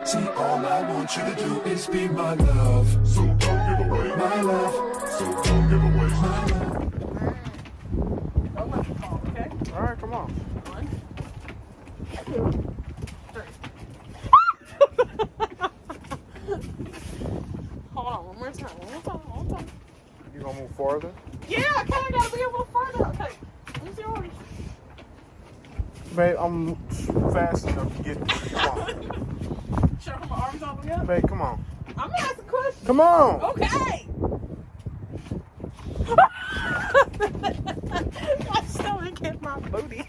See, all I want you to do is be my love. So don't give away my love. So don't give away my love. Okay. All right, come on. 1, 2, 3. Hold on, one more time. You gonna move farther? Yeah, I kind of gotta be a little further. Okay, let me see yours. Babe, I'm fast enough to get there. Come on. Should I put my arms all the way up? Babe, come on. I'm gonna ask a question. Come on. Okay. My stomach hit my booty.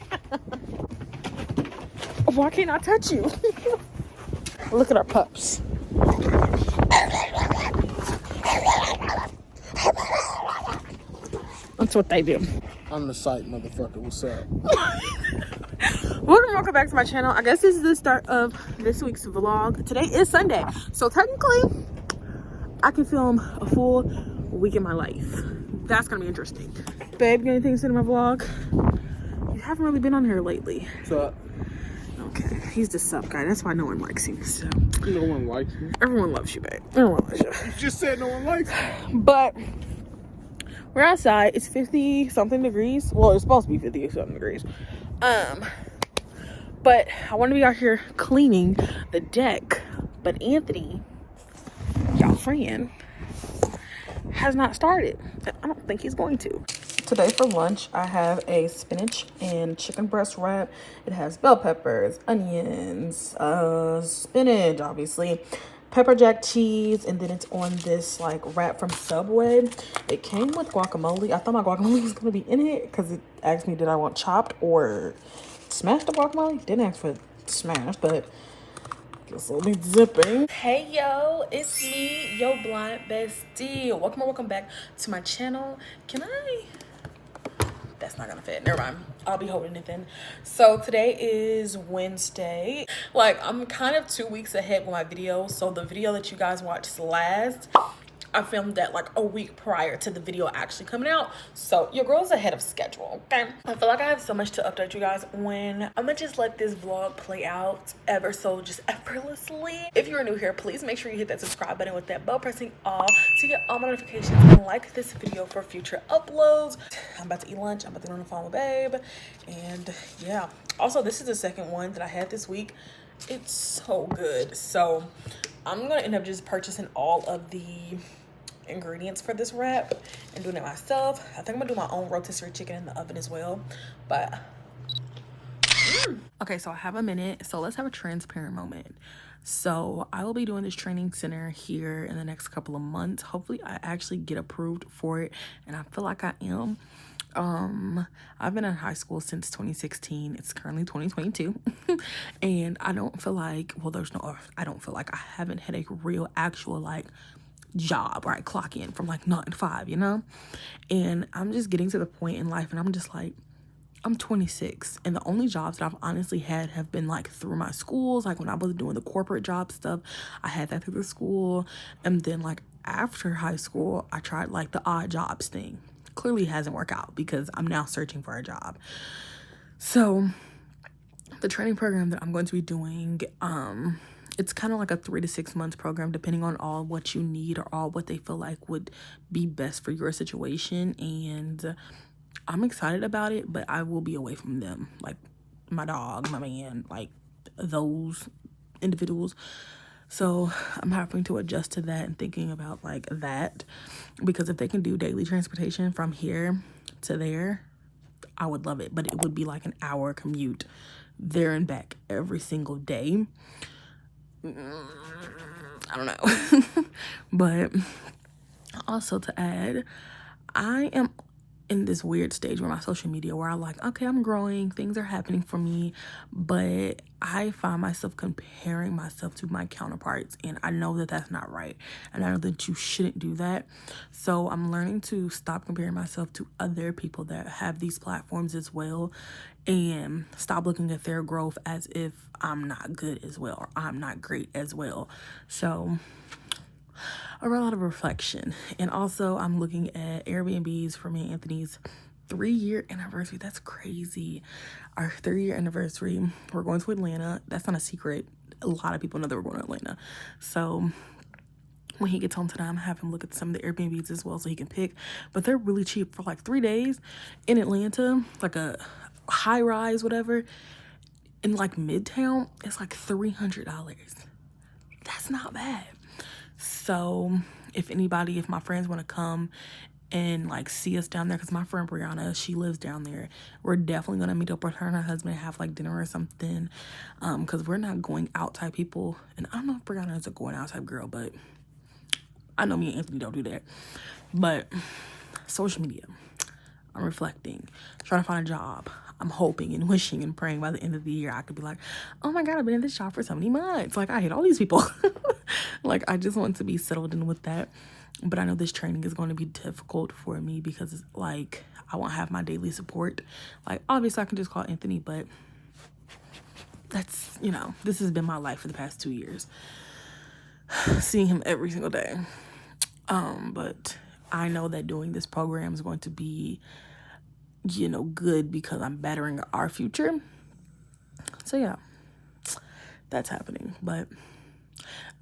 Why can't I touch you? Look at our pups. That's what they do. I'm the site, motherfucker. What's up? Welcome back to my channel. I guess this is the start of this week's vlog. Today is Sunday, so technically I can film a full week in my life. That's gonna be interesting. Babe, got anything to say to my vlog? You haven't really been on here lately. What's up? Okay, he's the sub guy. That's why no one likes him. So No one likes you. everyone loves you, babe. Everyone loves you. You just said no one likes you. But we're outside. It's 50 something degrees. Well, it's supposed to be 50 something degrees. But I want to be out here cleaning the deck. But Anthony, y'all friend, has not started. I don't think he's going to. Today for lunch, I have a spinach and chicken breast wrap. It has bell peppers, onions, spinach, obviously, pepper jack cheese, and then it's on this like wrap from Subway. It came with guacamole. I thought my guacamole was gonna be in it because it asked me did I want chopped or smashed the guacamole. Didn't ask for smashed, but guess we'll be zipping. Hey yo, it's me, yo blind bestie. Welcome back to my channel. Can I? That's not gonna fit. Never mind. I'll be holding it then. So today is Wednesday. Like, I'm kind of 2 weeks ahead with my video. So the video that you guys watched last, I filmed that like a week prior to the video actually coming out. So your girl's ahead of schedule, okay? I feel like I have so much to update you guys when I'm gonna just let this vlog play out ever so just effortlessly. If you're new here, please make sure you hit that subscribe button with that bell pressing all to get all my notifications and like this video for future uploads. I'm about to eat lunch. I'm about to go on the phone with babe. And yeah, also this is the second one that I had this week. It's so good. So I'm gonna end up just purchasing all of the ingredients for this wrap and doing it myself. I think I'm gonna do my own rotisserie chicken in the oven as well. But okay, so I have a minute, so let's have a transparent moment. So I will be doing this training center here in the next couple of months. Hopefully I actually get approved for it, and I feel like I am. I've been in high school since 2016. It's currently 2022. And I don't feel like, well, I don't feel like I haven't had a real actual like job, right? Clock in from like 9 to 5, you know? And I'm just getting to the point in life and I'm just like, I'm 26 and the only jobs that I've honestly had have been like through my schools. Like when I was doing the corporate job stuff, I had that through the school. And then like after high school, I tried like the odd jobs thing. Clearly hasn't worked out because I'm now searching for a job. So the training program that I'm going to be doing, it's kind of like a 3 to 6 months program, depending on all what you need or all what they feel like would be best for your situation. And I'm excited about it, but I will be away from them, like my dog, my man, like those individuals. So I'm having to adjust to that and thinking about like that, because if they can do daily transportation from here to there, I would love it. But it would be like an hour commute there and back every single day. I don't know. But also to add, I am in this weird stage with my social media where I'm like, okay, I'm growing, things are happening for me, but I find myself comparing myself to my counterparts, and I know that that's not right, and I know that you shouldn't do that. So I'm learning to stop comparing myself to other people that have these platforms as well, and stop looking at their growth as if I'm not good as well or I'm not great as well. So a lot of reflection. And also I'm looking at Airbnbs for me and Anthony's 3-year anniversary. That's crazy. Our 3-year anniversary. We're going to Atlanta. That's not a secret. a lot of people know that we're going to Atlanta. So when he gets home tonight, I'm gonna have him look at some of the Airbnbs as well so he can pick. But they're really cheap for like 3 days in Atlanta, like a high rise, whatever. In like Midtown, it's like $300. That's not bad. So if my friends want to come and like see us down there, because my friend Brianna, she lives down there, we're definitely gonna meet up with her and her husband and have like dinner or something, because we're not going out type people. And I don't know if Brianna is a going out type girl, but I know me and Anthony don't do that. But social media, I'm reflecting, trying to find a job. I'm hoping and wishing and praying by the end of the year I could be like, oh my God, I've been in this job for so many months. Like, I hate all these people. Like, I just want to be settled in with that. But I know this training is going to be difficult for me because it's like I won't have my daily support. Like, obviously I can just call Anthony, but that's, you know, this has been my life for the past 2 years. Seeing him every single day. But I know that doing this program is going to be, you know, good because I'm bettering our future. So yeah, that's happening. But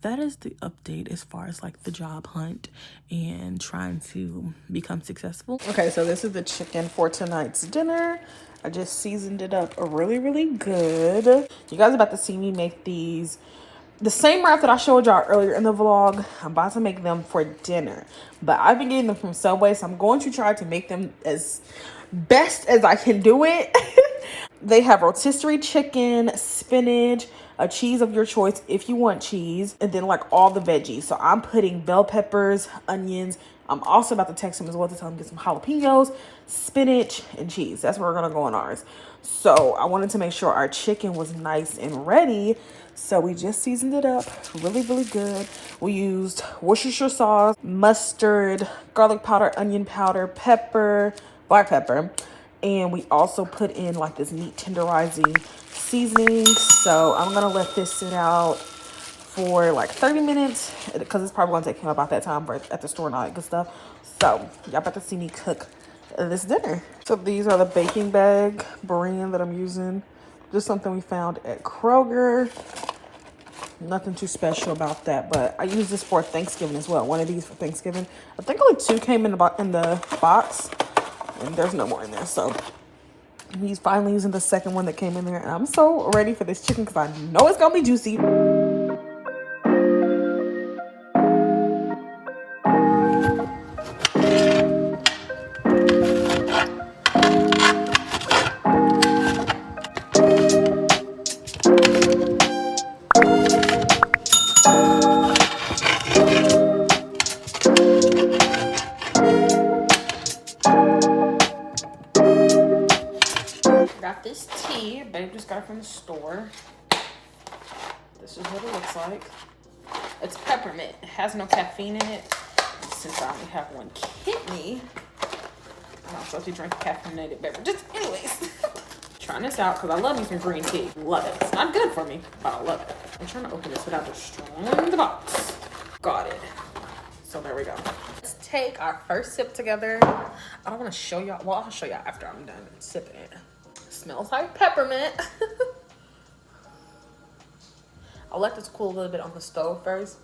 that is the update as far as like the job hunt and trying to become successful. Okay, so this is the chicken for tonight's dinner. I just seasoned it up really, really good. You guys are about to see me make these. The same wrap that I showed y'all earlier in the vlog, I'm about to make them for dinner. But I've been getting them from Subway, so I'm going to try to make them as best as I can do it. They have rotisserie chicken, spinach, a cheese of your choice if you want cheese, and then like all the veggies. So I'm putting bell peppers, onions. I'm also about to text him as well to tell him to get some jalapenos, spinach, and cheese. That's where we're gonna go on ours. So I wanted to make sure our chicken was nice and ready. So we just seasoned it up really, really good. We used Worcestershire sauce, mustard, garlic powder, onion powder, pepper, black pepper. And we also put in like this meat tenderizing seasoning. So I'm gonna let this sit out for like 30 minutes because it's probably gonna take him about that time at the store and all that good stuff. So y'all about to see me cook this dinner. So these are the baking bag brand that I'm using. Just something we found at Kroger. Nothing too special about that, but I use this for Thanksgiving as well. One of these for Thanksgiving. I think only 2 came in the box, and there's no more in there. So he's finally using the second one that came in there, and I'm so ready for this chicken because I know it's gonna be juicy. Got this tea. Babe just got it from the store. This is what it looks like. It's peppermint. It has no caffeine in it. Since I only have one kidney, I'm not supposed to drink caffeinated beverages. Anyways, trying this out because I love me some green tea. Love it. It's not good for me, but I love it. I'm trying to open this without destroying the box. Got it. So there we go. Let's take our first sip together. I don't want to show y'all. Well, I'll show y'all after I'm done sipping it. Smells like peppermint. I'll let this cool a little bit on the stove first.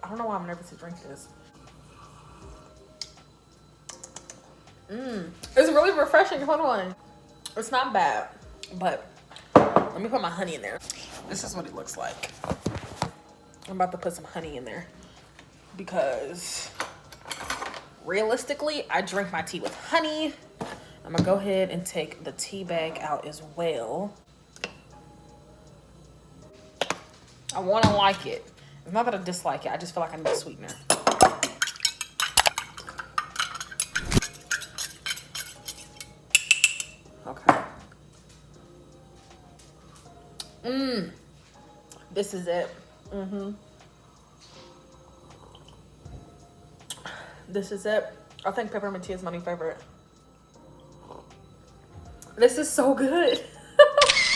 I don't know why I'm nervous to drink this. It's really refreshing. Hold on. It's not bad, but let me put my honey in there. This is what it looks like. I'm about to put some honey in there because realistically, I drink my tea with honey. I'm gonna go ahead and take the tea bag out as well. I wanna like it. It's not that I dislike it, I just feel like I need a sweetener. Okay. This is it. This is it. I think peppermint tea is my new favorite. This is so good.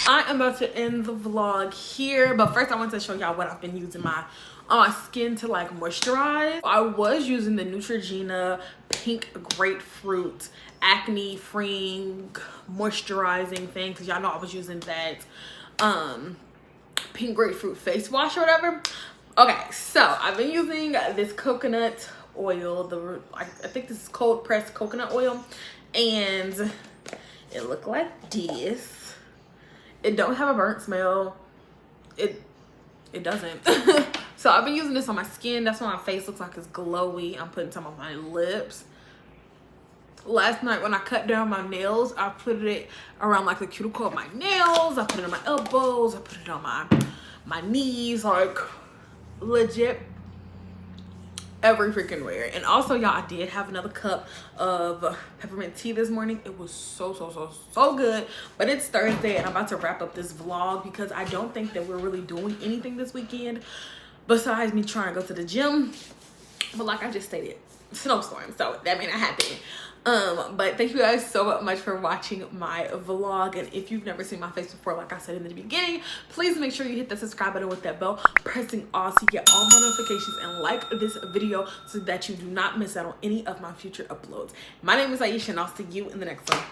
I am about to end the vlog here, but first I want to show y'all what I've been using on my skin to like moisturize. I was using the Neutrogena pink grapefruit acne freeing moisturizing thing because y'all know I was using that pink grapefruit face wash or whatever. Okay, so I've been using this coconut oil. I think this is cold pressed coconut oil, and it looked like this. It don't have a burnt smell. It doesn't. So I've been using this on my skin. That's why my face looks like it's glowy. I'm putting some on my lips. Last night when I cut down my nails, I put it around like the cuticle of my nails. I put it on my elbows. I put it on my knees, like legit every freaking where. And also, y'all, I did have another cup of peppermint tea this morning. It was so good. But it's Thursday and I'm about to wrap up this vlog because I don't think that we're really doing anything this weekend besides me trying to go to the gym. But like I just stated, snowstorm, so that may not happen. But thank you guys so much for watching my vlog. And if you've never seen my face before, like I said in the beginning, please make sure you hit that subscribe button with that bell, pressing all so you get all my notifications, and like this video so that you do not miss out on any of my future uploads. My name is Aisha and I'll see you in the next one.